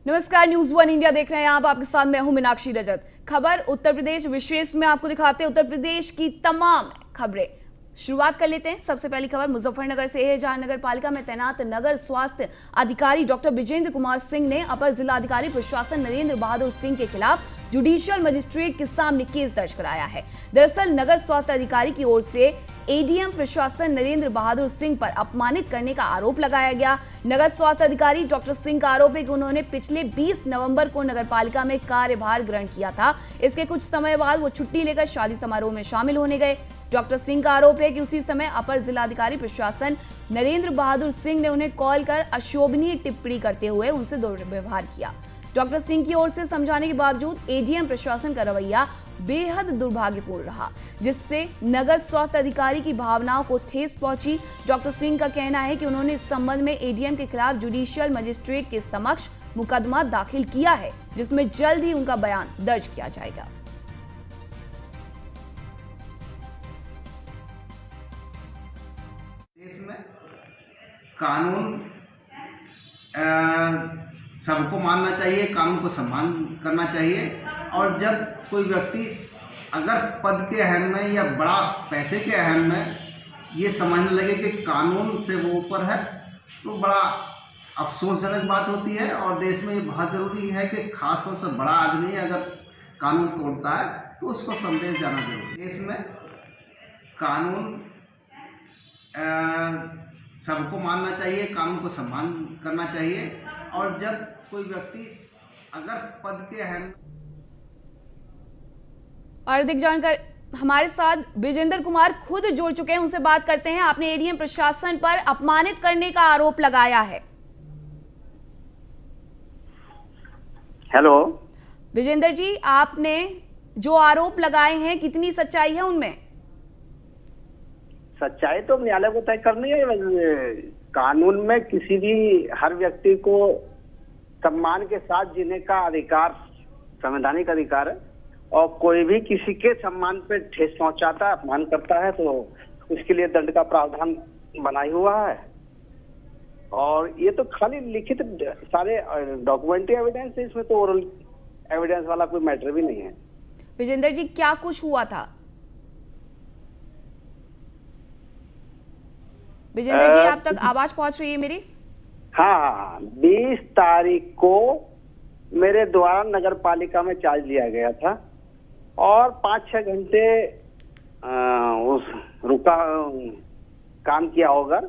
नमस्कार, news one India देख रहे हैं आप। आपके साथ मैं हूं मीनाक्षी रजत। खबर उत्तर प्रदेश विशेष में आपको दिखाते हैं उत्तर प्रदेश की तमाम खबरें। शुरुआत कर लेते हैं। सबसे पहली खबर मुजफ्फरनगर से है, जहां नगर पालिका में तैनात नगर स्वास्थ्य अधिकारी डॉक्टर विजेंद्र कुमार सिंह ने अपर जिलाधिकारी प्रशासन नरेंद्र बहादुर सिंह के खिलाफ जुडिशियल मजिस्ट्रेट के सामने केस दर्ज कराया है। दरअसल नगर स्वास्थ्य अधिकारी की ओर से एडीएम प्रशासन नरेंद्र बहादुर सिंह पर अपमानित करने का आरोप लगाया गया। नगर स्वास्थ्य अधिकारी डॉक्टर सिंह का आरोप है कि उन्होंने पिछले 20 नवंबर को नगरपालिका में कार्यभार ग्रहण किया था। इसके कुछ समय बाद वो छुट्टी लेकर शादी समारोह में शामिल होने गए। डॉक्टर सिंह का आरोप है कि उसी समय अपर जिलाधिकारी प्रशासन नरेंद्र बहादुर सिंह ने उन्हें कॉल कर अशोभनीय टिप्पणी करते हुए उनसे दुर्व्यवहार किया। डॉक्टर सिंह की ओर से समझाने के बावजूद एडीएम प्रशासन का रवैया बेहद दुर्भाग्यपूर्ण रहा, जिससे नगर स्वास्थ्य अधिकारी की भावनाओं को ठेस पहुंची। डॉक्टर सिंह का कहना है कि उन्होंने इस संबंध में एडीएम के खिलाफ जुडिशियल मजिस्ट्रेट के समक्ष मुकदमा दाखिल किया है, जिसमें जल्द ही उनका बयान दर्ज किया जाएगा। देश में कानून सबको मानना चाहिए, कानून को सम्मान करना चाहिए। और जब कोई व्यक्ति अगर पद के अहम में या बड़ा पैसे के अहम में ये समझने लगे कि कानून से वो ऊपर है, तो बड़ा अफसोसजनक बात होती है। और देश में ये बहुत ज़रूरी है कि खास तौर से बड़ा आदमी अगर कानून तोड़ता है तो उसको संदेश जाना जरूरी। देश में कानून सबको मानना चाहिए, कानून को सम्मान करना चाहिए। और जब कोई व्यक्ति अगर पद के अहम और अधिक जानकर हमारे साथ विजेंद्र कुमार खुद जुड़ चुके हैं, उनसे बात करते हैं। आपने एडीएम प्रशासन पर अपमानित करने का आरोप लगाया है। हेलो विजेंद्र जी, आपने जो आरोप लगाए हैं कितनी सच्चाई है उनमें? सच्चाई तो न्यायालय को तय करनी है। कानून में किसी भी हर व्यक्ति को सम्मान के साथ जीने का अधिकार संवैधानिक अधिकार है, और कोई भी किसी के सम्मान पे ठेस पहुंचाता है, अपमान करता है, तो उसके लिए दंड का प्रावधान बना ही हुआ है। और ये तो खाली लिखित सारे डॉक्यूमेंट्री एविडेंस है, इसमें तो ओरल एविडेंस वाला कोई मैटर भी नहीं है। विजेंद्र जी, क्या कुछ हुआ था? विजेंद्र जी, आप तक आवाज पहुंच रही है मेरी? हाँ, 20 तारीख को मेरे द्वारा नगर पालिका में चार्ज लिया गया था, और 5-6 घंटे उस रुका काम किया होगा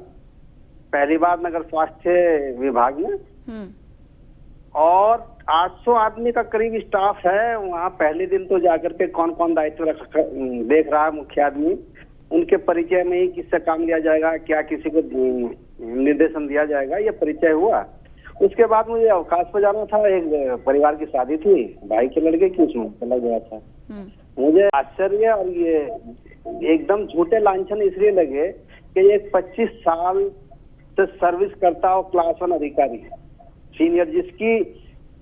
पहली बार नगर स्वास्थ्य विभाग में। और 800 आदमी का करीब स्टाफ है वहाँ। पहले दिन तो जाकर के कौन कौन दायित्व देख रहा है, मुख्य आदमी, उनके परिचय में ही किससे काम लिया जाएगा, क्या किसी को निर्देशन दिया जाएगा, ये परिचय हुआ। उसके बाद मुझे अवकाश पर जाना था, एक परिवार की शादी थी भाई के लड़के की, उसमें चला गया था। मुझे आश्चर्य और ये एकदम झूठे लांछन इसलिए लगे कि एक 25 साल से सर्विस करता हो क्लास 1 अधिकारी सीनियर, जिसकी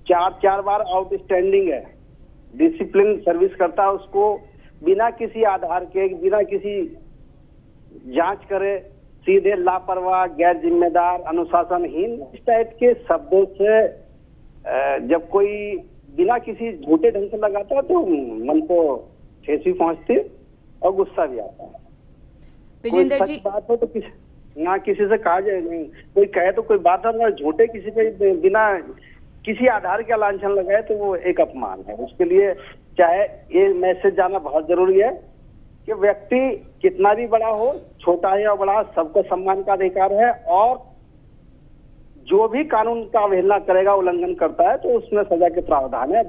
4 बार आउटस्टैंडिंग है, डिसिप्लिन सर्विस करता है, उसको बिना किसी आधार के, बिना किसी जांच करे, सीधे लापरवाह, गैर जिम्मेदार, अनुशासनहीन, इस टाइप के शब्दों से जब कोई बिना किसी झूठे ढंग से लगाता है तो मन को ठेस भी पहुंचती और गुस्सा भी आता है। विजेंद्र जी, बात हो तो किसी से कहा जाए, नहीं कोई कहे तो कोई बात है, झूठे किसी पे बिना किसी आधार का लांछन लगाए तो वो एक अपमान है। उसके लिए चाहे ये मैसेज जाना बहुत जरूरी है कि व्यक्ति कितना भी बड़ा हो, छोटा है या बड़ा, सबको सम्मान का अधिकार है, और जो भी कानून का अवहेलना करेगा, उल्लंघन करता है, तो उसमें सजा के प्रावधान है।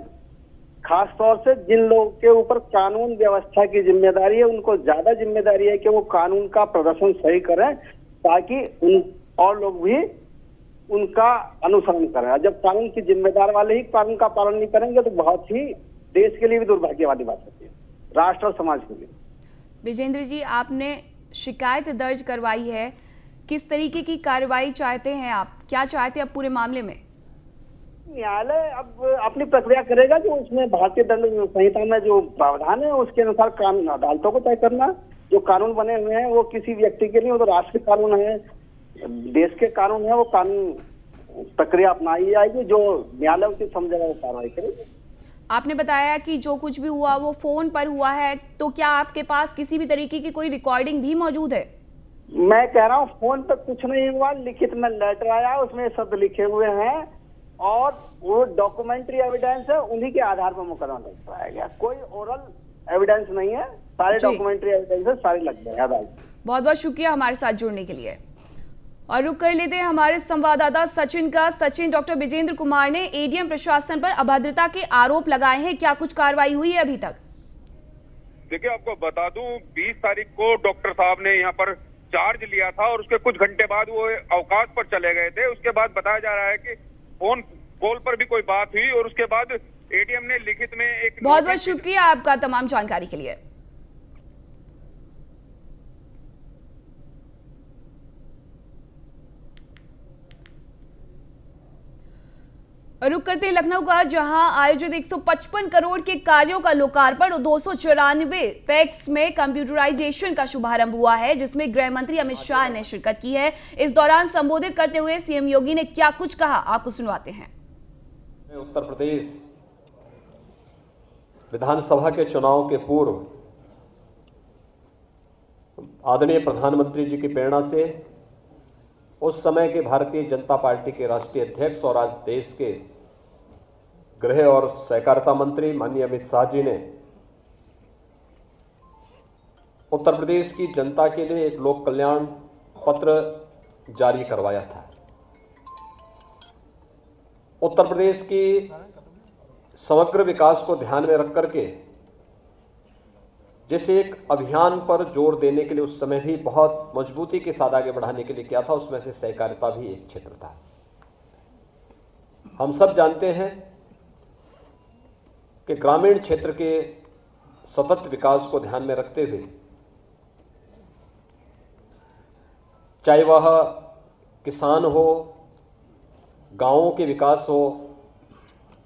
खास तौर से जिन लोगों के ऊपर कानून व्यवस्था की जिम्मेदारी है, उनको ज्यादा जिम्मेदारी है कि वो कानून का प्रदर्शन सही करें, ताकि उन और लोग भी उनका अनुसरण करें। जब कानून की जिम्मेदार वाले ही कानून का पालन नहीं करेंगे तो बहुत ही देश के लिए भी दुर्भाग्य वाली बात होती है, राष्ट्र और समाज के लिए। विजेंद्र जी, आपने शिकायत दर्ज करवाई है, किस तरीके की कार्रवाई चाहते हैं आप? क्या चाहते हैं अब पूरे मामले में? न्यायालय अब अपनी प्रक्रिया करेगा, जो उसमें भारतीय दंड संहिता में जो प्रावधान है उसके अनुसार कानून अदालतों को तय करना। जो कानून बने हुए हैं वो किसी व्यक्ति के लिए, वो तो राष्ट्रीय कानून है, देश के कानून है, वो कानून प्रक्रिया अपनाई जाएगी, जो न्यायालय उचित समझेगा वो कार्रवाई करेगी। आपने बताया कि जो कुछ भी हुआ वो फोन पर हुआ है, तो क्या आपके पास किसी भी तरीके की कोई रिकॉर्डिंग भी मौजूद है? मैं कह रहा हूँ फोन पर कुछ नहीं हुआ, लिखित में लेटर आया, उसमें शब्द लिखे हुए हैं और वो डॉक्यूमेंट्री एविडेंस है, उन्हीं के आधार पर मुकदमा दर्ज कराया गया। कोई ओरल एविडेंस नहीं है, सारे जी। डॉक्यूमेंट्री एविडेंस सारे लग गए अदालत। बहुत बहुत शुक्रिया हमारे साथ जुड़ने के लिए। और रुक कर लेते हैं हमारे संवाददाता सचिन का। सचिन, डॉक्टर विजेंद्र कुमार ने एडीएम प्रशासन पर अभद्रता के आरोप लगाए हैं, क्या कुछ कार्रवाई हुई है अभी तक? देखिए, आपको बता दूं 20 तारीख को डॉक्टर साहब ने यहाँ पर चार्ज लिया था और उसके कुछ घंटे बाद वो अवकाश पर चले गए थे। उसके बाद बताया जा रहा है कि फोन कॉल पर भी कोई बात हुई और उसके बाद एडीएम ने लिखित में एक बहुत बहुत शुक्रिया आपका तमाम जानकारी के लिए। रुक करते हैं लखनऊ का, जहां आयोजित 155 करोड़ के कार्यों का लोकार्पण और 294 पैक्स में कंप्यूटराइजेशन का शुभारंभ हुआ है, जिसमें गृह मंत्री अमित शाह ने शिरकत की है। इस दौरान संबोधित करते हुए सीएम योगी ने क्या कुछ कहा, आपको सुनवाते हैं। उत्तर प्रदेश विधानसभा के चुनाव के पूर्व आदरणीय प्रधानमंत्री जी की प्रेरणा से उस समय के भारतीय जनता पार्टी के राष्ट्रीय अध्यक्ष और आज देश के गृह और सहकारिता मंत्री माननीय अमित शाह जी ने उत्तर प्रदेश की जनता के लिए एक लोक कल्याण पत्र जारी करवाया था। उत्तर प्रदेश की समग्र विकास को ध्यान में रख करके जिस एक अभियान पर जोर देने के लिए उस समय भी बहुत मजबूती के साथ आगे बढ़ाने के लिए किया था, उसमें से सहकारिता भी एक क्षेत्र था। हम सब जानते हैं कि ग्रामीण क्षेत्र के सतत विकास को ध्यान में रखते हुए, चाहे वह किसान हो, गांवों के विकास हो,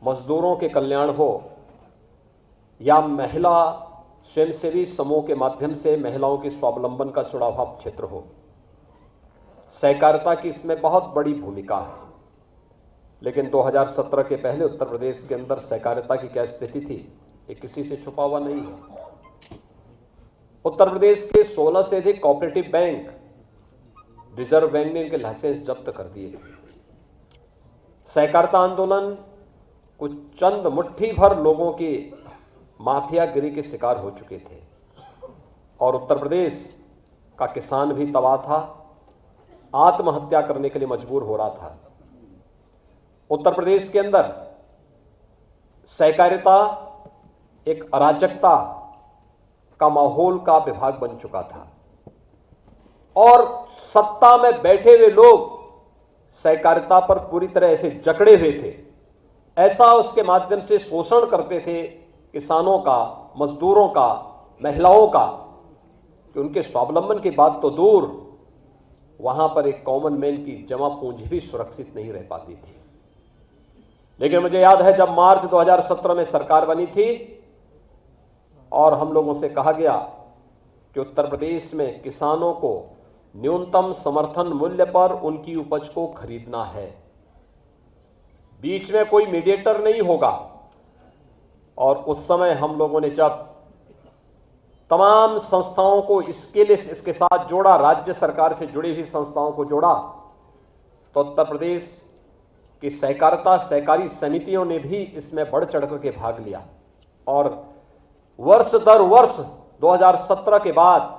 मजदूरों के कल्याण हो या महिला स्वयंसेवी समूह के माध्यम से महिलाओं के स्वावलंबन का जुड़ाव क्षेत्र हो, सहकारिता की इसमें बहुत बड़ी भूमिका है। लेकिन 2017 के पहले उत्तर प्रदेश के अंदर सहकारिता की क्या स्थिति थी, ये किसी से छुपा हुआ नहीं है। उत्तर प्रदेश के 16 से अधिक कोऑपरेटिव बैंक, रिजर्व बैंक ने इनके लाइसेंस जब्त कर दिए थे। सहकारिता आंदोलन कुछ चंद मुट्ठी भर लोगों की माफियागिरी के शिकार हो चुके थे और उत्तर प्रदेश का किसान भी तबाह था, आत्महत्या करने के लिए मजबूर हो रहा था। उत्तर प्रदेश के अंदर सहकारिता एक अराजकता का माहौल का विभाग बन चुका था और सत्ता में बैठे हुए लोग सहकारिता पर पूरी तरह ऐसे जकड़े हुए थे, ऐसा उसके माध्यम से शोषण करते थे किसानों का, मजदूरों का, महिलाओं का, कि उनके स्वावलंबन की बात तो दूर, वहां पर एक कॉमन मैन की जमा पूंजी भी सुरक्षित नहीं रह पाती थी। लेकिन मुझे याद है जब मार्च 2017 में सरकार बनी थी और हम लोगों से कहा गया कि उत्तर प्रदेश में किसानों को न्यूनतम समर्थन मूल्य पर उनकी उपज को खरीदना है, बीच में कोई मीडिएटर नहीं होगा। और उस समय हम लोगों ने जब तमाम संस्थाओं को इसके लिए इसके साथ जोड़ा, राज्य सरकार से जुड़ी हुई संस्थाओं को जोड़ा, तो उत्तर प्रदेश की सहकारिता सहकारी समितियों ने भी इसमें बढ़ चढ़ करके भाग लिया और वर्ष दर वर्ष 2017 के बाद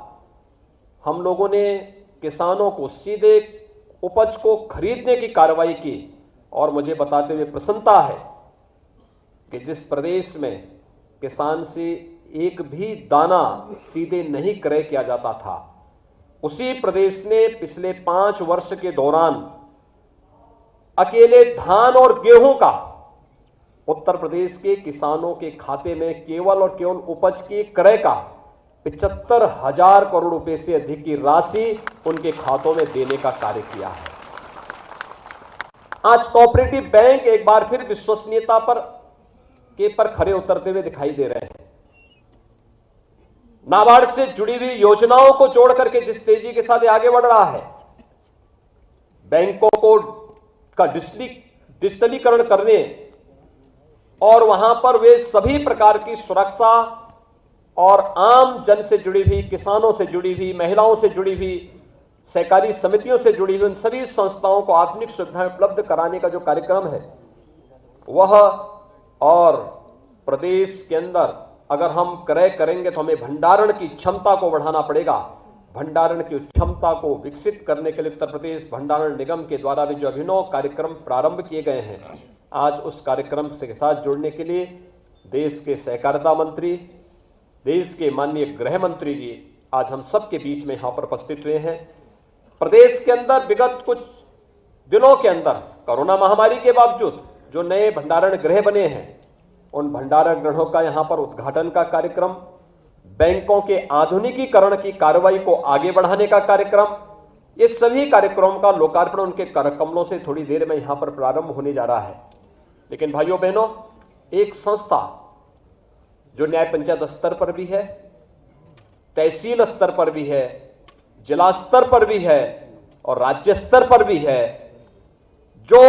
हम लोगों ने किसानों को सीधे उपज को खरीदने की कार्रवाई की। और मुझे बताते हुए प्रसन्नता है कि जिस प्रदेश में किसान से एक भी दाना सीधे नहीं क्रय किया जाता था, उसी प्रदेश ने पिछले 5 वर्ष के दौरान अकेले धान और गेहूं का उत्तर प्रदेश के किसानों के खाते में केवल और केवल उपज के क्रय का 75,000 करोड़ रुपए से अधिक की राशि उनके खातों में देने का कार्य किया है। आज कोऑपरेटिव बैंक एक बार फिर विश्वसनीयता पर खरे उतरते हुए दिखाई दे रहे हैं। नाबार्ड से जुड़ी हुई योजनाओं को जोड़ करके जिस तेजी के साथ आगे बढ़ रहा है, बैंकों को का डिजिटलीकरण करने और वहां पर वे सभी प्रकार की सुरक्षा और आम जन से जुड़ी हुई, किसानों से जुड़ी हुई, महिलाओं से जुड़ी हुई, सहकारी समितियों से जुड़ी हुई उन सभी संस्थाओं को आधुनिक सुविधाएं उपलब्ध कराने का जो कार्यक्रम है वह, और प्रदेश के अंदर अगर हम क्रय करेंगे तो हमें भंडारण की क्षमता को बढ़ाना पड़ेगा। भंडारण की क्षमता को विकसित करने के लिए उत्तर प्रदेश भंडारण निगम के द्वारा भी जो अभिनव कार्यक्रम प्रारंभ किए गए हैं, आज उस कार्यक्रम के साथ जुड़ने के लिए देश के सहकारिता मंत्री, देश के माननीय गृह मंत्री जी आज हम सबके बीच में यहां पर उपस्थित हुए हैं। प्रदेश के अंदर विगत कुछ दिनों के अंदर कोरोना महामारी के बावजूद जो नए भंडारण गृह बने हैं, उन भंडारण गृहों का यहां पर उद्घाटन का कार्यक्रम, बैंकों के आधुनिकीकरण की कार्रवाई को आगे बढ़ाने का कार्यक्रम, ये सभी कार्यक्रमों का लोकार्पण उनके करकमलों से थोड़ी देर में यहां पर प्रारंभ होने जा रहा है। लेकिन भाइयों बहनों, एक संस्था जो न्याय पंचायत स्तर पर भी है, तहसील स्तर पर भी है, जिला स्तर पर भी है और राज्य स्तर पर भी है, जो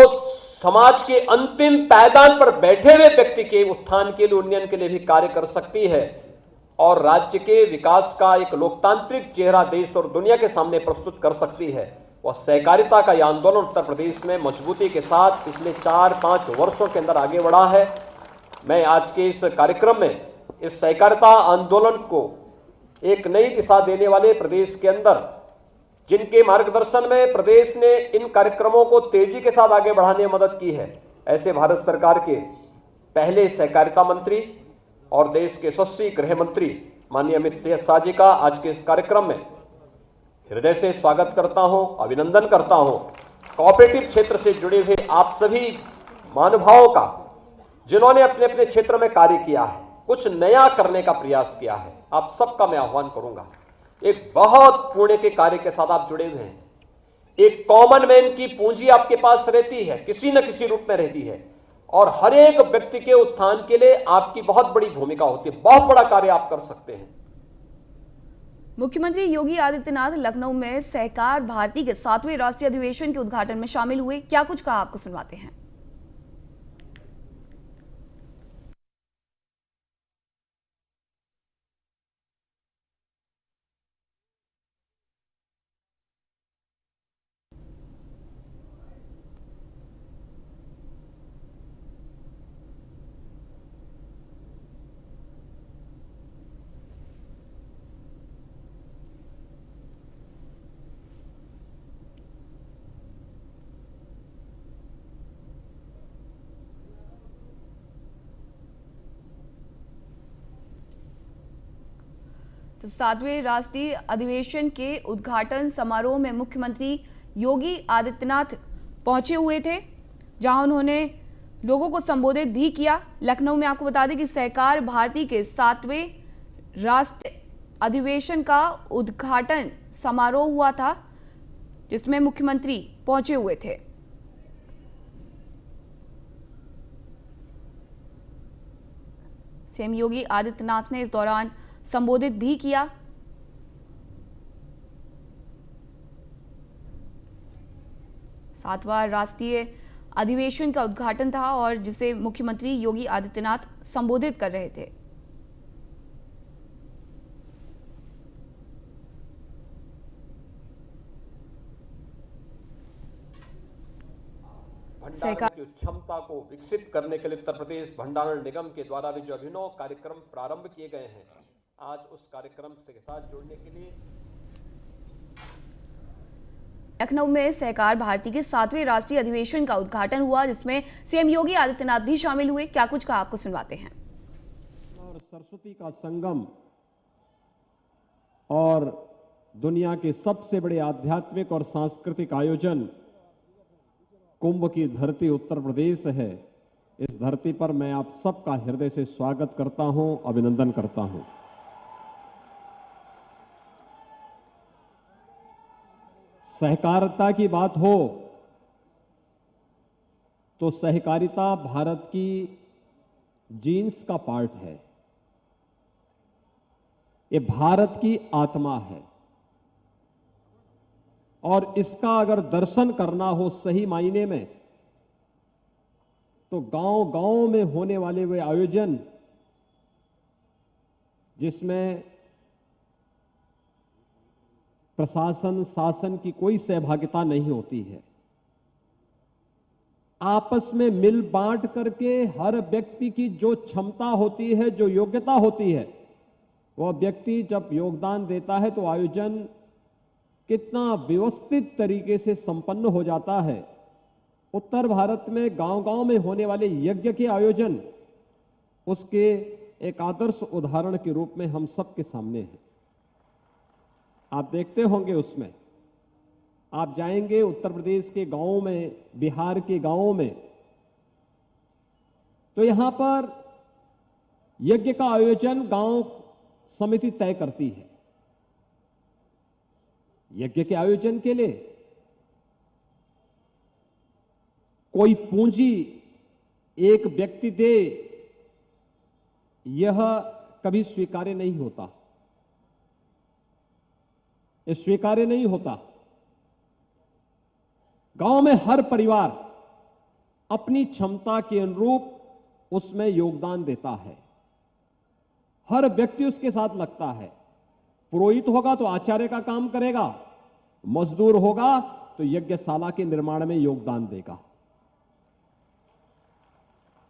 समाज के अंतिम पायदान पर बैठे हुए व्यक्ति के उत्थान के लिए, उन्नयन के लिए भी कार्य कर सकती है और राज्य के विकास का एक लोकतांत्रिक चेहरा देश और दुनिया के सामने प्रस्तुत कर सकती है, वह सहकारिता का यह आंदोलन उत्तर प्रदेश में मजबूती के साथ पिछले 4-5 वर्षों के अंदर आगे बढ़ा है। मैं आज के इस कार्यक्रम में इस सहकारिता आंदोलन को एक नई दिशा देने वाले प्रदेश के अंदर जिनके मार्गदर्शन में प्रदेश ने इन कार्यक्रमों को तेजी के साथ आगे बढ़ाने में मदद की है, ऐसे भारत सरकार के पहले सहकारिता मंत्री और देश के यशस्वी गृह मंत्री माननीय अमित शाह जी का आज के इस कार्यक्रम में हृदय से स्वागत करता हूं, अभिनंदन करता हूं। कोऑपरेटिव क्षेत्र से जुड़े हुए आप सभी महानुभावों का, जिन्होंने अपने अपने क्षेत्र में कार्य किया है, कुछ नया करने का प्रयास किया है, आप सबका मैं आह्वान करूंगा। एक बहुत पुण्य के कार्य के साथ आप जुड़े हुए हैं। एक कॉमन मैन की पूंजी आपके पास रहती है, किसी न किसी रूप में रहती है, और हर एक व्यक्ति के उत्थान के लिए आपकी बहुत बड़ी भूमिका होती है। बहुत बड़ा कार्य आप कर सकते हैं। मुख्यमंत्री योगी आदित्यनाथ लखनऊ में सहकार भारती के 7वें राष्ट्रीय अधिवेशन के उद्घाटन में शामिल हुए। क्या कुछ कहा, आपको सुनवाते हैं। तो 7वें राष्ट्रीय अधिवेशन के उद्घाटन समारोह में मुख्यमंत्री योगी आदित्यनाथ पहुंचे हुए थे, जहां उन्होंने लोगों को संबोधित भी किया। लखनऊ में आपको बता दें कि सहकार भारती के 7वें राष्ट्रीय अधिवेशन का उद्घाटन समारोह हुआ था, जिसमें मुख्यमंत्री पहुंचे हुए थे। सीएम योगी आदित्यनाथ ने इस दौरान संबोधित भी किया। सातवां राष्ट्रीय अधिवेशन का उद्घाटन था और जिसे मुख्यमंत्री योगी आदित्यनाथ संबोधित कर रहे थे। भंडारण की क्षमता को विकसित करने के लिए उत्तर प्रदेश भंडारण निगम के द्वारा भी जो अभिनव कार्यक्रम प्रारंभ किए गए हैं, आज उस कार्यक्रम के साथ जुड़ने के लिए लखनऊ में सहकार भारती के 7वें राष्ट्रीय अधिवेशन का उद्घाटन हुआ, जिसमें सीएम योगी आदित्यनाथ भी शामिल हुए। क्या कुछ कहा, आपको सुनवाते हैं। और सरस्वती का संगम और दुनिया के सबसे बड़े आध्यात्मिक और सांस्कृतिक आयोजन कुंभ की धरती उत्तर प्रदेश है। इस धरती पर मैं आप सबका हृदय से स्वागत करता हूं, अभिनंदन करता हूं। सहकारिता की बात हो तो सहकारिता भारत की जीन्स का पार्ट है। ये भारत की आत्मा है और इसका अगर दर्शन करना हो सही मायने में तो गांव-गांव में होने वाले वे आयोजन जिसमें प्रशासन, शासन की कोई सहभागिता नहीं होती है, आपस में मिल बांट करके हर व्यक्ति की जो क्षमता होती है, जो योग्यता होती है, वह व्यक्ति जब योगदान देता है तो आयोजन कितना व्यवस्थित तरीके से संपन्न हो जाता है। उत्तर भारत में गांव-गांव में होने वाले यज्ञ के आयोजन उसके एक आदर्श उदाहरण के रूप में हम सबके सामने हैं। आप देखते होंगे उसमें, आप जाएंगे उत्तर प्रदेश के गांवों में, बिहार के गांवों में, तो यहां पर यज्ञ का आयोजन गांव समिति तय करती है। यज्ञ के आयोजन के लिए कोई पूंजी एक व्यक्ति दे, यह कभी स्वीकार्य नहीं होता, यह स्वीकार्य नहीं होता। गांव में हर परिवार अपनी क्षमता के अनुरूप उसमें योगदान देता है, हर व्यक्ति उसके साथ लगता है। पुरोहित होगा तो आचार्य का काम करेगा, मजदूर होगा तो यज्ञशाला के निर्माण में योगदान देगा,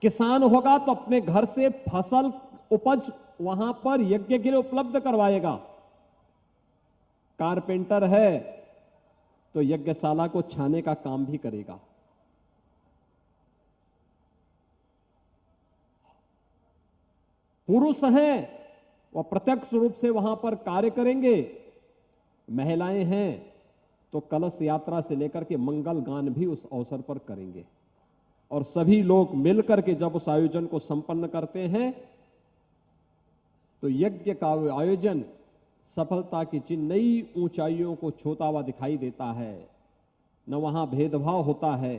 किसान होगा तो अपने घर से फसल उपज वहां पर यज्ञ के लिए उपलब्ध करवाएगा, कारपेंटर है तो यज्ञशाला को छाने का काम भी करेगा। पुरुष हैं वह प्रत्यक्ष रूप से वहां पर कार्य करेंगे, महिलाएं हैं तो कलश यात्रा से लेकर के मंगल गान भी उस अवसर पर करेंगे। और सभी लोग मिलकर के जब उस आयोजन को संपन्न करते हैं तो यज्ञ का आयोजन सफलता की जिन नई ऊंचाइयों को छूता हुआ दिखाई देता है। न वहां भेदभाव होता है,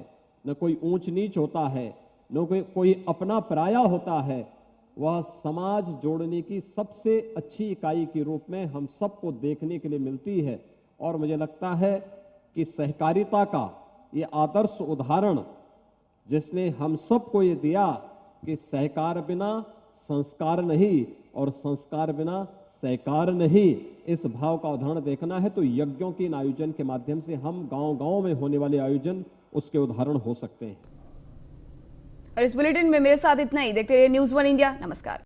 न कोई ऊंच नीच होता है, न कोई अपना पराया होता है। वह समाज जोड़ने की सबसे अच्छी इकाई के रूप में हम सबको देखने के लिए मिलती है। और मुझे लगता है कि सहकारिता का ये आदर्श उदाहरण जिसने हम सबको ये दिया कि सहकार बिना संस्कार नहीं और संस्कार बिना सहकार नहीं, इस भाव का उदाहरण देखना है तो यज्ञों के इन आयोजन के माध्यम से हम गांव-गांव में होने वाले आयोजन उसके उदाहरण हो सकते हैं। और इस बुलेटिन में मेरे साथ इतना ही। देखते रहिए न्यूज़ 1 इंडिया। नमस्कार।